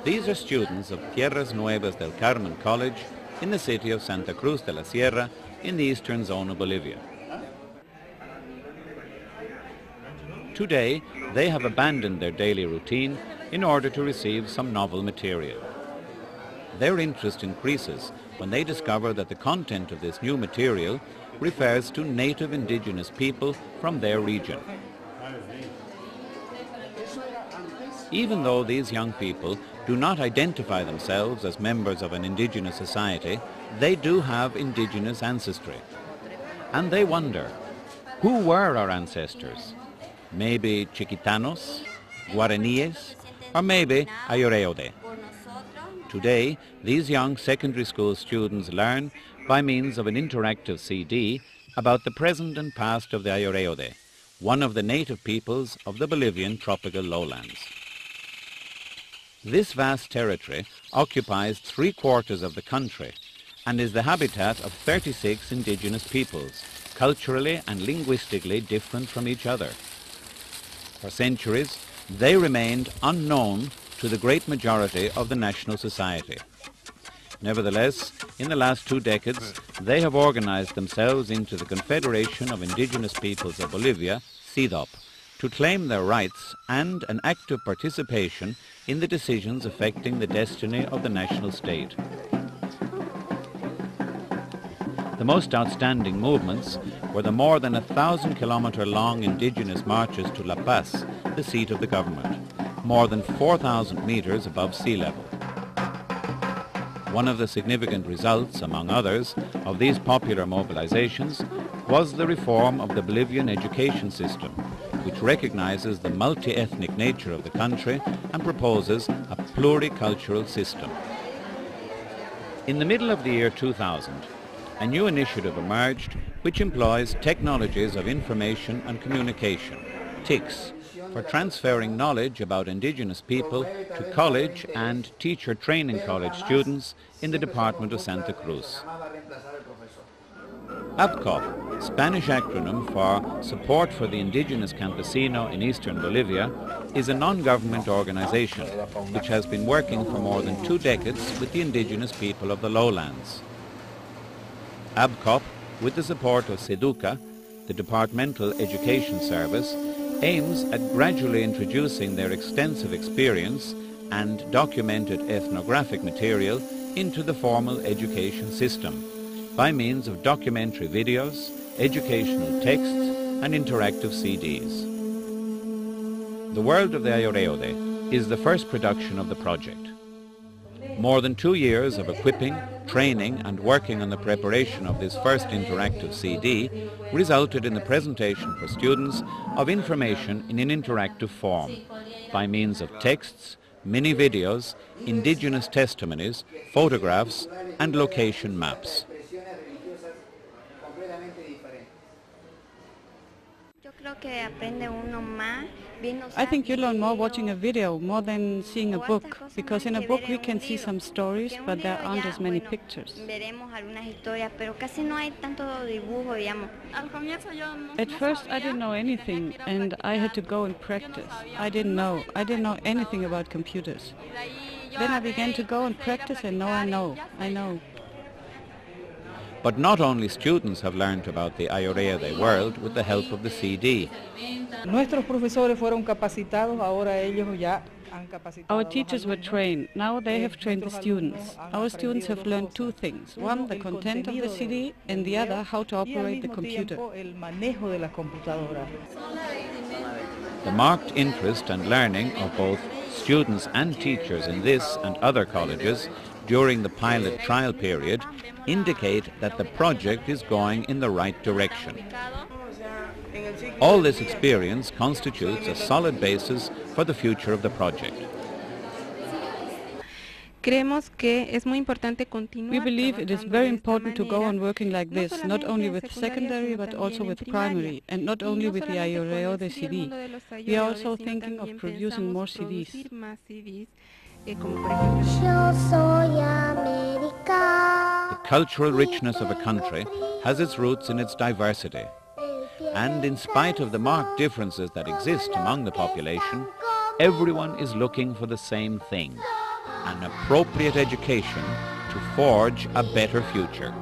These are students of Tierras Nuevas del Carmen College in the city of Santa Cruz de la Sierra in the eastern zone of Bolivia. Today, they have abandoned their daily routine in order to receive some novel material. Their interest increases when they discover that the content of this new material refers to native indigenous people from their region. Even though these young people do not identify themselves as members of an indigenous society, they do have indigenous ancestry. And they wonder, who were our ancestors? Maybe Chiquitanos, Guaraníes, or maybe ayoreo. Today, these young secondary school students learn by means of an interactive CD about the present and past of the ayoreo, one of the native peoples of the Bolivian tropical lowlands. This vast territory occupies 3/4 of the country and is the habitat of 36 indigenous peoples, culturally and linguistically different from each other. For centuries, they remained unknown to the great majority of the national society. Nevertheless, in the last 2 decades, they have organized themselves into the Confederation of Indigenous Peoples of Bolivia, CIDOP, to claim their rights and an active participation in the decisions affecting the destiny of the national state. The most outstanding movements were the more than 1,000-kilometer-long indigenous marches to La Paz, the seat of the government, more than 4,000 meters above sea level. One of the significant results, among others, of these popular mobilizations was the reform of the Bolivian education system, which recognizes the multi-ethnic nature of the country and proposes a pluricultural system. In the middle of the year 2000, a new initiative emerged which employs technologies of information and communication, TICs, for transferring knowledge about indigenous people to college and teacher training college students in the department of Santa Cruz. APCOB, Spanish acronym for Support for the Indigenous Campesino in Eastern Bolivia, is a non-government organization which has been working for more than 2 decades with the indigenous people of the lowlands. APCOB, with the support of SEDUCA, the Departmental Education Service, aims at gradually introducing their extensive experience and documented ethnographic material into the formal education system by means of documentary videos, educational texts and interactive CDs. The World of the Ayoreo is the first production of the project. More than 2 years of equipping, training and working on the preparation of this first interactive CD resulted in the presentation for students of information in an interactive form by means of texts, mini videos, indigenous testimonies, photographs and location maps. I think you learn more watching a video more than seeing a book, because in a book we can see some stories, but there aren't as many pictures. At first I didn't know anything and I had to go and practice. I didn't know anything about computers. Then I began to go and practice and now I know. But not only students have learned about the ayoreo world with the help of the CD. Nuestros profesores fueron capacitados, ahora ellos ya han capacitado. Our teachers were trained, now they have trained the students. Our students have learned 2 things. One, the content of the CD, and the other, how to operate the computer. The marked interest and learning of both students and teachers in this and other colleges during the pilot trial period indicate that the project is going in the right direction. All this experience constitutes a solid basis for the future of the project. We believe it is very important to go on working like this, not only with secondary but also with primary, and not only with the ayoreo de CD. We are also thinking of producing more CDs. The cultural richness of a country has its roots in its diversity. And in spite of the marked differences that exist among the population, everyone is looking for the same thing, an appropriate education to forge a better future.